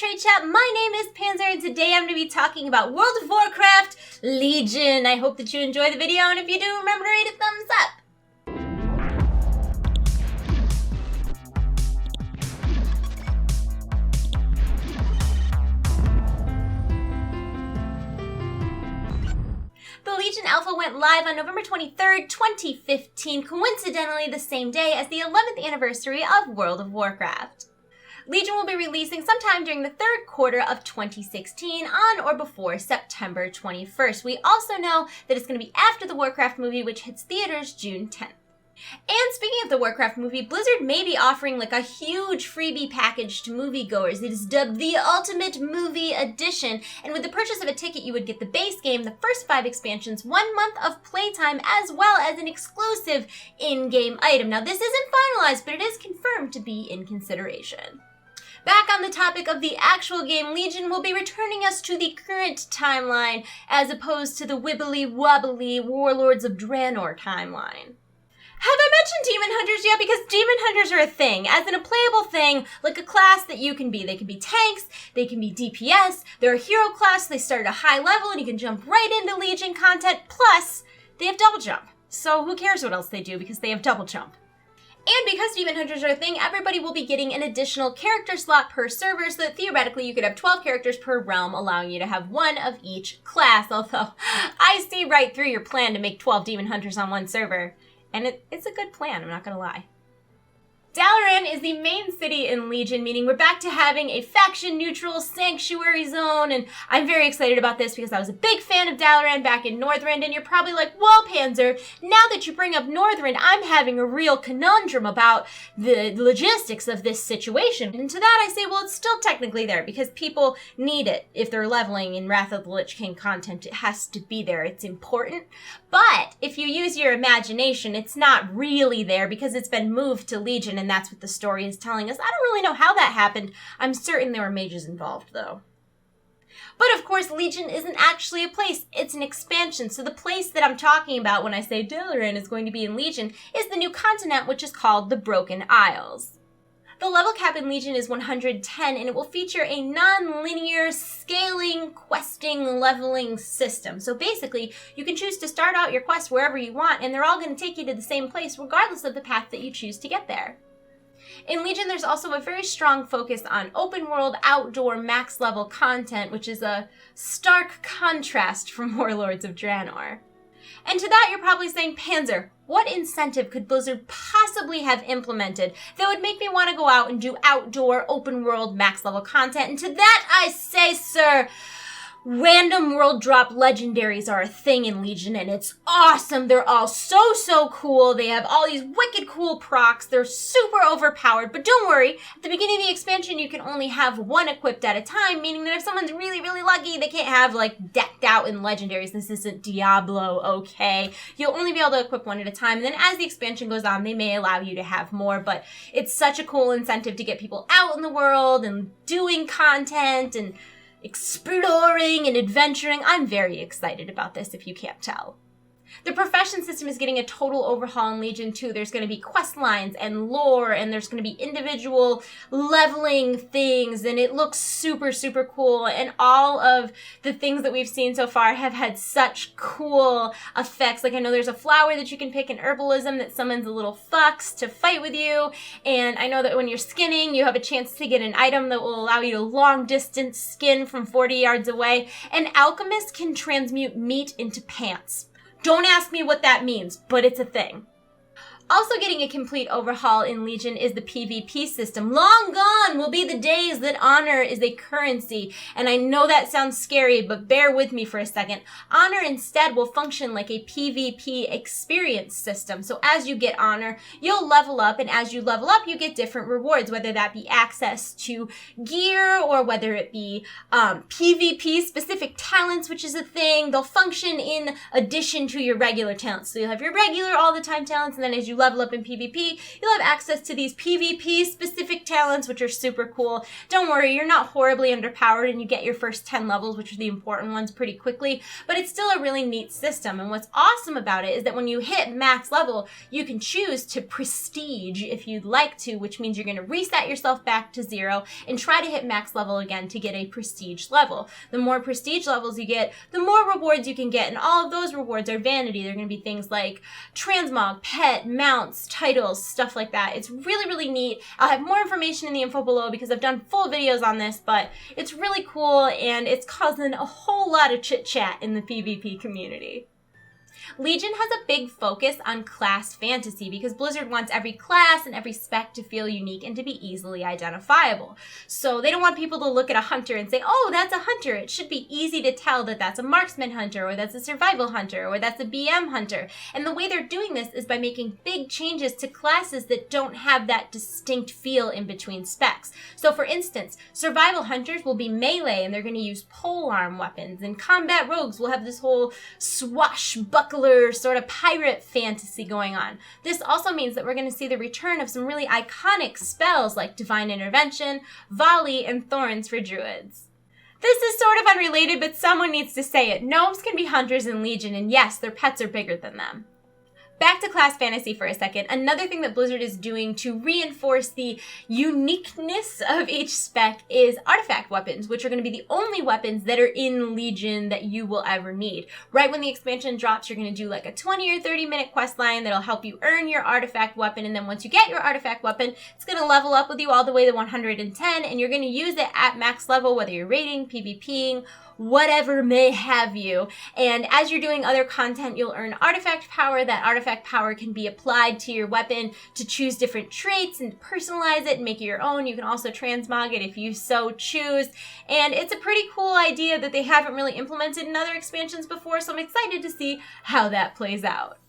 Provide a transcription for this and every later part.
TradeChat. My name is Panzer, and today I'm going to be talking about World of Warcraft Legion. I hope that you enjoy the video, and if you do, remember to rate it thumbs up. The Legion Alpha went live on November 23rd, 2015, coincidentally the same day as the 11th anniversary of World of Warcraft. Legion will be releasing sometime during the third quarter of 2016 on or before September 21st. We also know that it's going to be after the Warcraft movie, which hits theaters June 10th. And speaking of the Warcraft movie, Blizzard may be offering like a huge freebie package to moviegoers. It is dubbed the Ultimate Movie Edition, and with the purchase of a ticket you would get the base game, the first 5 expansions, 1 month of playtime, as well as an exclusive in-game item. Now this isn't finalized, but it is confirmed to be in consideration. Back on the topic of the actual game, Legion will be returning us to the current timeline, as opposed to the wibbly-wobbly Warlords of Draenor timeline. Have I mentioned Demon Hunters yet? Because Demon Hunters are a thing, as in a playable thing, like a class that you can be. They can be tanks, they can be DPS, they're a hero class, they start at a high level, and you can jump right into Legion content, plus they have double jump. So who cares what else they do, because they have double jump. And because Demon Hunters are a thing, everybody will be getting an additional character slot per server, so that theoretically you could have 12 characters per realm, allowing you to have 1 of each class, although I see right through your plan to make 12 Demon Hunters on 1 server. And it's a good plan, I'm not gonna lie. Dalaran is the main city in Legion, meaning we're back to having a faction-neutral sanctuary zone, and I'm very excited about this because I was a big fan of Dalaran back in Northrend, and you're probably like, well, Panzer, now that you bring up Northrend, I'm having a real conundrum about the logistics of this situation. And to that I say, well, it's still technically there, because people need it. If they're leveling in Wrath of the Lich King content, it has to be there, it's important. But if you use your imagination, it's not really there, because it's been moved to Legion, and that's what the story is telling us. I don't really know how that happened. I'm certain there were mages involved, though. But of course, Legion isn't actually a place, it's an expansion. So the place that I'm talking about when I say Dalaran is going to be in Legion is the new continent, which is called the Broken Isles. The level cap in Legion is 110, and it will feature a non-linear scaling, questing, leveling system. So basically, you can choose to start out your quest wherever you want, and they're all going to take you to the same place, regardless of the path that you choose to get there. In Legion, there's also a very strong focus on open world, outdoor, max level content, which is a stark contrast from Warlords of Draenor. And to that, you're probably saying, Panzer, what incentive could Blizzard possibly have implemented that would make me want to go out and do outdoor, open world, max level content? And to that I say, sir, random world drop legendaries are a thing in Legion, and it's awesome. They're all so cool. They have all these wicked cool procs. They're super overpowered, but don't worry. At the beginning of the expansion, you can only have 1 equipped at a time, meaning that if someone's really lucky, they can't have, like, decked out in legendaries. This isn't Diablo, okay? You'll only be able to equip 1 at a time, and then as the expansion goes on, they may allow you to have more, but it's such a cool incentive to get people out in the world and doing content and exploring and adventuring. I'm very excited about this, if you can't tell. The profession system is getting a total overhaul in Legion 2. There's going to be quest lines and lore, and there's going to be individual leveling things, and it looks super cool, and all of the things that we've seen so far have had such cool effects. Like, I know there's a flower that you can pick in herbalism that summons a little fox to fight with you, and I know that when you're skinning, you have a chance to get an item that will allow you to long distance skin from 40 yards away, and alchemists can transmute meat into pants. Don't ask me what that means, but it's a thing. Also getting a complete overhaul in Legion is the PvP system. Long gone will be the days that honor is a currency. And I know that sounds scary, but bear with me for a second. Honor instead will function like a PvP experience system. So as you get honor, you'll level up, and as you level up, you get different rewards, whether that be access to gear or whether it be PvP specific talents, which is a thing. They'll function in addition to your regular talents. So you'll have your regular all the time talents, and then as you level up in PvP, you'll have access to these PvP specific talents, which are super cool. Don't worry, you're not horribly underpowered and you get your first 10 levels, which are the important ones, pretty quickly, but it's still a really neat system. And what's awesome about it is that when you hit max level, you can choose to prestige if you'd like to, which means you're going to reset yourself back to 0 and try to hit max level again to get a prestige level. The more prestige levels you get, the more rewards you can get, and all of those rewards are vanity. They're going to be things like transmog, pet, mounts, titles, stuff like that. It's really, really neat. I'll have more information in the info below because I've done full videos on this, but it's really cool and it's causing a whole lot of chit chat in the PvP community. Legion has a big focus on class fantasy because Blizzard wants every class and every spec to feel unique and to be easily identifiable. So they don't want people to look at a hunter and say, oh, that's a hunter. It should be easy to tell that that's a marksman hunter, or that's a survival hunter, or that's a BM hunter. And the way they're doing this is by making big changes to classes that don't have that distinct feel in between specs. So for instance, survival hunters will be melee and they're going to use polearm weapons, and combat rogues will have this whole swashbuckler sort of pirate fantasy going on. This also means that we're going to see the return of some really iconic spells like Divine Intervention, Volley, and Thorns for druids. This is sort of unrelated, but someone needs to say it. Gnomes can be hunters in Legion, and yes, their pets are bigger than them. Back to class fantasy for a second. Another thing that Blizzard is doing to reinforce the uniqueness of each spec is artifact weapons, which are going to be the only weapons that are in Legion that you will ever need. Right when the expansion drops, you're going to do like a 20 or 30 minute quest line that'll help you earn your artifact weapon, and then once you get your artifact weapon, it's going to level up with you all the way to 110, and you're going to use it at max level, whether you're raiding, PvPing, whatever may have you. And as you're doing other content, you'll earn artifact power. That artifact power can be applied to your weapon to choose different traits and personalize it and make it your own. You can also transmog it if you so choose. And it's a pretty cool idea that they haven't really implemented in other expansions before, so I'm excited to see how that plays out.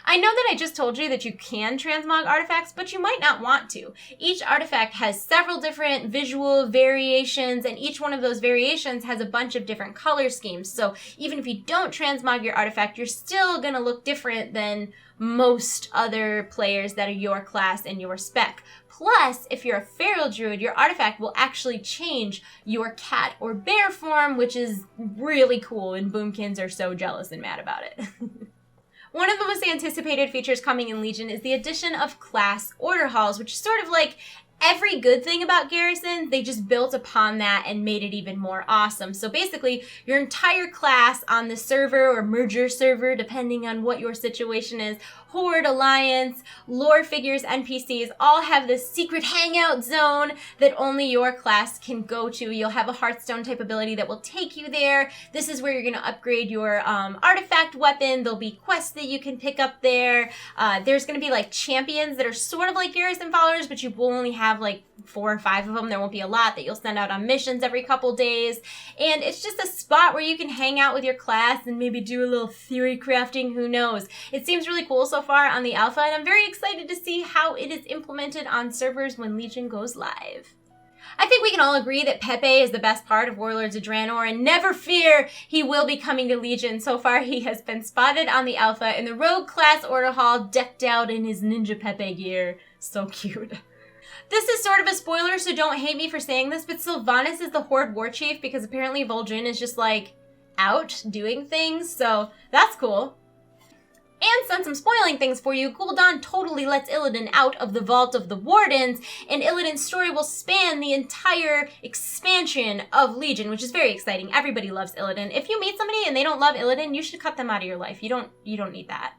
I know that I just told you that you can transmog artifacts, but you might not want to. Each artifact has several different visual variations, and each one of those variations has a bunch of different color schemes. So even if you don't transmog your artifact, you're still going to look different than most other players that are your class and your spec. Plus, if you're a feral druid, your artifact will actually change your cat or bear form, which is really cool, and boomkins are so jealous and mad about it. One of the most anticipated features coming in Legion is the addition of class order halls, which is sort of like every good thing about Garrison. They just built upon that and made it even more awesome. So basically, your entire class on the server or merger server, depending on what your situation is, Horde, Alliance, lore figures, NPCs, all have this secret hangout zone that only your class can go to. You'll have a Hearthstone type ability that will take you there. This is where you're going to upgrade your artifact weapon. There'll be quests that you can pick up there. There's going to be like champions that are sort of like Garrison followers, but you will only have like 4 or 5 of them. There won't be a lot that you'll send out on missions every couple days. And it's just a spot where you can hang out with your class and maybe do a little theory crafting. Who knows? It seems really cool so far on the alpha, and I'm very excited to see how it is implemented on servers when Legion goes live. I think we can all agree that Pepe is the best part of Warlords of Draenor, and never fear, he will be coming to Legion. So far, he has been spotted on the alpha in the Rogue class order hall, decked out in his Ninja Pepe gear. So cute. This is sort of a spoiler, so don't hate me for saying this, but Sylvanas is the Horde war chief because apparently Vol'jin is just like out doing things, so that's cool. And since I'm spoiling things for you, Gul'dan totally lets Illidan out of the Vault of the Wardens, and Illidan's story will span the entire expansion of Legion, which is very exciting. Everybody loves Illidan. If you meet somebody and they don't love Illidan, you should cut them out of your life. You don't need that.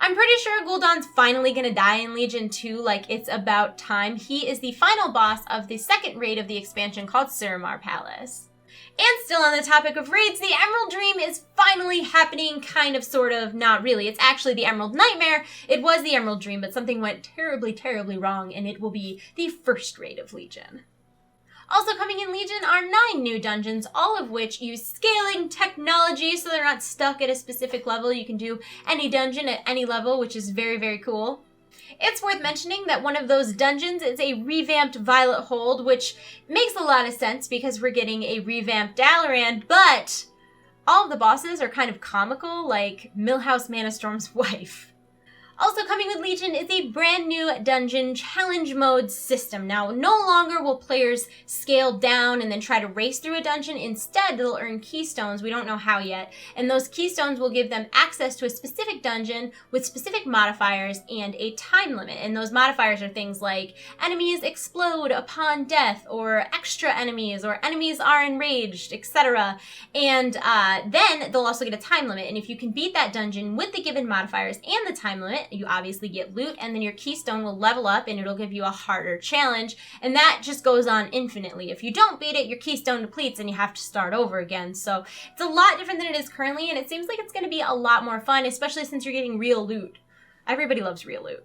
I'm pretty sure Gul'dan's finally gonna die in Legion 2, like it's about time. He is the final boss of the second raid of the expansion called Suramar Palace. And still on the topic of raids, the Emerald Dream is finally happening, kind of, sort of, not really. It's actually the Emerald Nightmare. It was the Emerald Dream, but something went terribly, terribly wrong, and it will be the first raid of Legion. Also coming in Legion are 9 new dungeons, all of which use scaling technology, so they're not stuck at a specific level. You can do any dungeon at any level, which is very, very cool. It's worth mentioning that one of those dungeons is a revamped Violet Hold, which makes a lot of sense because we're getting a revamped Dalaran, but all of the bosses are kind of comical, like Millhouse Manastorm's wife. Also coming with Legion is a brand new dungeon challenge mode system. Now, no longer will players scale down and then try to race through a dungeon. Instead, they'll earn keystones. We don't know how yet. And those keystones will give them access to a specific dungeon with specific modifiers and a time limit. And those modifiers are things like enemies explode upon death, or extra enemies, or enemies are enraged, etc. And then they'll also get a time limit. And if you can beat that dungeon with the given modifiers and the time limit, you obviously get loot, and then your keystone will level up and it'll give you a harder challenge, and that just goes on infinitely. If you don't beat it, your keystone depletes and you have to start over again. So it's a lot different than it is currently, and it seems like it's going to be a lot more fun, especially since you're getting real loot. Everybody loves real loot.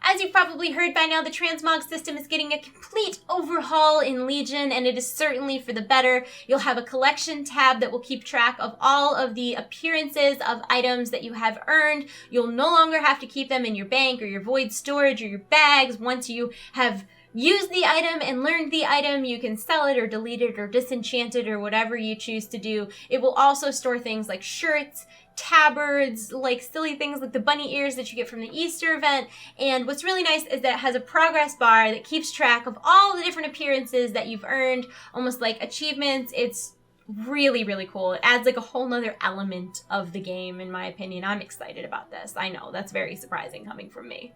As you've probably heard by now, the transmog system is getting a complete overhaul in Legion, and it is certainly for the better. You'll have a collection tab that will keep track of all of the appearances of items that you have earned. You'll no longer have to keep them in your bank or your void storage or your bags. Once you have used the item and learned the item, you can sell it or delete it or disenchant it or whatever you choose to do. It will also store things like shirts, tabards, like silly things like the bunny ears that you get from the Easter event. And what's really nice is that it has a progress bar that keeps track of all the different appearances that you've earned, almost like achievements. It's really, really cool. It adds like a whole nother element of the game, in my opinion. I'm excited about this. I know, that's very surprising coming from me.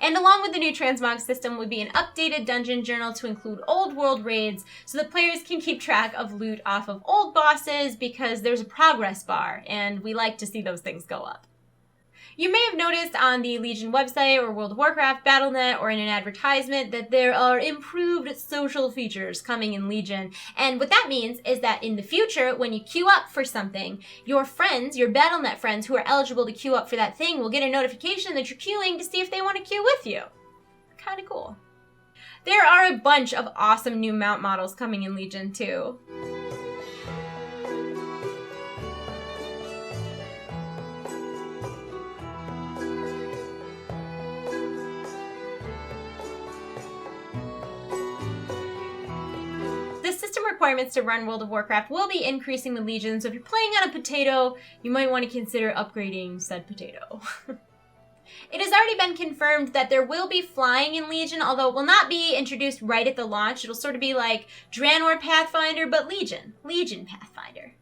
And along with the new transmog system would be an updated dungeon journal to include old world raids so that players can keep track of loot off of old bosses, because there's a progress bar and we like to see those things go up. You may have noticed on the Legion website or World of Warcraft Battle.net or in an advertisement that there are improved social features coming in Legion. And what that means is that in the future, when you queue up for something, your friends, your Battle.net friends who are eligible to queue up for that thing will get a notification that you're queuing to see if they want to queue with you. Kind of cool. There are a bunch of awesome new mount models coming in Legion too. System requirements to run World of Warcraft will be increasing with Legion, so if you're playing on a potato, you might want to consider upgrading said potato. It has already been confirmed that there will be flying in Legion, although it will not be introduced right at the launch. It'll sort of be like Draenor Pathfinder, but Legion Pathfinder.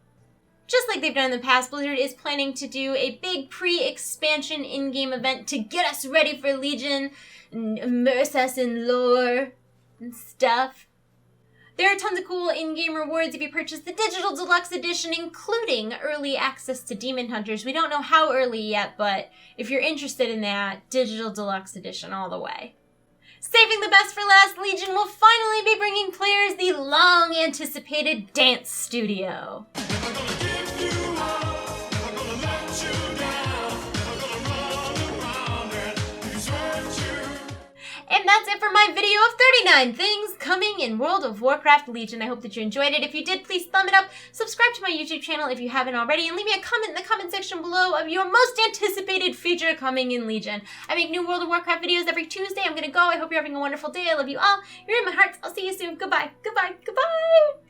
Just like they've done in the past, Blizzard is planning to do a big pre-expansion in-game event to get us ready for Legion and immerse us in lore and stuff. There are tons of cool in-game rewards if you purchase the Digital Deluxe Edition, including early access to Demon Hunters. We don't know how early yet, but if you're interested in that, Digital Deluxe Edition all the way. Saving the best for last, Legion will finally be bringing players the long-anticipated Dance Studio. And that's it for my video of 39 things coming in World of Warcraft Legion. I hope that you enjoyed it. If you did, please thumb it up, subscribe to my YouTube channel if you haven't already, and leave me a comment in the comment section below of your most anticipated feature coming in Legion. I make new World of Warcraft videos every Tuesday. I'm gonna go. I hope you're having a wonderful day. I love you all. You're in my hearts. I'll see you soon. Goodbye. Goodbye. Goodbye.